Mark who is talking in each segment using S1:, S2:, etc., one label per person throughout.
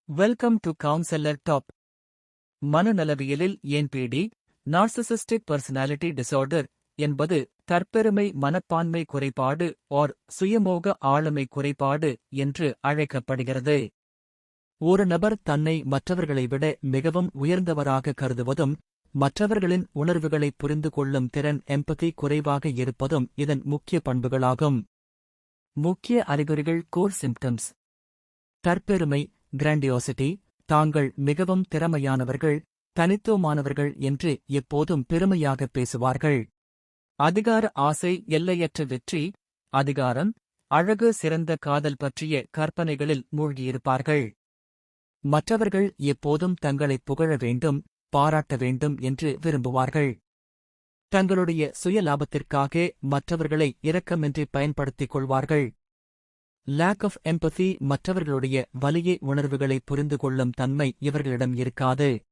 S1: Welcome to counsellor top. மனநலவியலில் NPD, narcissistic personality disorder என்பது தற்பெருமை மனப்பான்மை குறைபாடு ஆர் சுயமோக ஆளுமை குறைபாடு என்று அழைக்கப்படுகிறது. ஒரு நபர் தன்னை மற்றவர்களை விட மிகவும் உயர்ந்தவராக கருதுவதும், மற்றவர்களின் உணர்வுகளை புரிந்து கொள்ளும் திறன் எம்பதி குறைவாக இருப்பதும் இதன் முக்கிய பண்புகளாகும். முக்கிய அறிகுறிகள் கோர் சிம்ப்டம்ஸ். தற்பெருமை கிராண்டியோசிட்டி, தாங்கள் மிகவும் திறமையானவர்கள், தனித்துவமானவர்கள் என்று எப்போதும் பெருமையாக பேசுவார்கள். அதிகார ஆசை, எல்லையற்ற வெற்றி, அதிகாரம், அழகு, சிறந்த காதல் பற்றிய கற்பனைகளில் மூழ்கியிருப்பார்கள். மற்றவர்கள் எப்போதும் தங்களை புகழ வேண்டும், பாராட்ட வேண்டும் என்று விரும்புவார்கள். தங்களுடைய சுய லாபத்திற்காக மற்றவர்களை இரக்கமின்றி பயன்படுத்திக் கொள்வார்கள். லேக் ஆஃப் எம்பதி, மற்றவர்களுடைய வலிய உணர்வுகளை புரிந்து கொள்ளும் தன்மை இவர்களிடம் இருக்காது.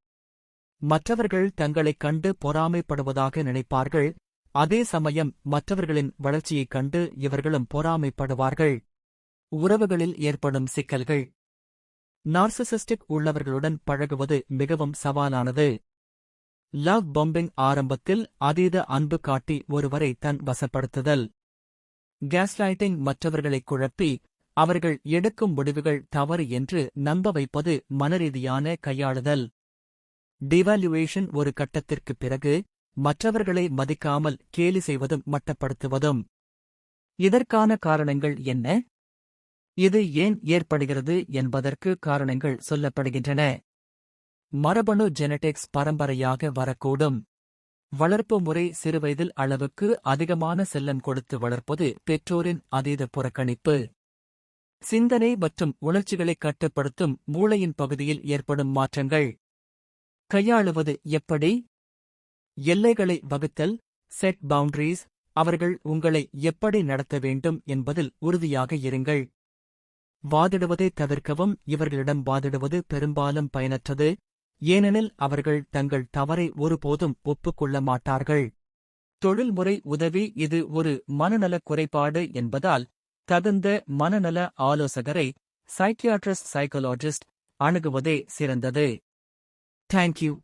S1: மற்றவர்கள் தங்களைக் கண்டு பொறாமைப்படுவதாக நினைப்பார்கள், அதே சமயம் மற்றவர்களின் வளர்ச்சியைக் கண்டு இவர்களும் பொறாமைப்படுவார்கள். உறவுகளில் ஏற்படும் சிக்கல்கள். நார்சிசிஸ்டிக் உள்ளவர்களுடன் பழகுவது மிகவும் சவாலானது. லவ் பாம்பிங், ஆரம்பத்தில் அதீத அன்பு காட்டி ஒருவரை தன் வசப்படுத்துதல். கேஸ்லைட்டிங், மற்றவர்களைக் குழப்பி அவர்கள் எடுக்கும் முடிவுகள் தவறு என்று நம்ப வைப்பது மனரீதியான கையாளுதல். டிவால்யூவேஷன், ஒரு கட்டத்திற்குப் பிறகு மற்றவர்களை மதிக்காமல் கேலி செய்வதும் மட்டப்படுத்துவதும். இதற்கான காரணங்கள் என்ன? இது ஏன் ஏற்படுகிறது என்பதற்கு காரணங்கள் சொல்லப்படுகின்றன. மரபணு ஜெனடிக்ஸ், பரம்பரையாக வரக்கூடும். வளர்ப்பு முறை, சிறுவயதில் அளவுக்கு அதிகமான செல்லம் கொடுத்து வளர்ப்பது, பெற்றோரின் அதீத புறக்கணிப்பு. சிந்தனை மற்றும் உணர்ச்சிகளை கட்டுப்படுத்தும் மூளையின் பகுதியில் ஏற்படும் மாற்றங்கள். கையாளுவது எப்படி? எல்லைகளை வகுத்தல், செட் பவுண்டரிஸ், அவர்கள் உங்களை எப்படி நடத்த வேண்டும் என்பதில் உறுதியாக இருங்கள். வாதிடுவதை தவிர்க்கவும், இவர்களிடம் வாதிடுவது பெரும்பாலும் பயனற்றது, ஏனெனில் அவர்கள் தங்கள் தவறை ஒருபோதும் ஒப்புக்கொள்ள மாட்டார்கள். தொழில்முறை உதவி, இது ஒரு மனநலக் குறைபாடு என்பதால் தகுந்த மனநல ஆலோசகரை, சைக்கியாட்ரிஸ்ட், சைக்காலஜிஸ்ட் அணுகுவதே சிறந்தது. தேங்க்யூ.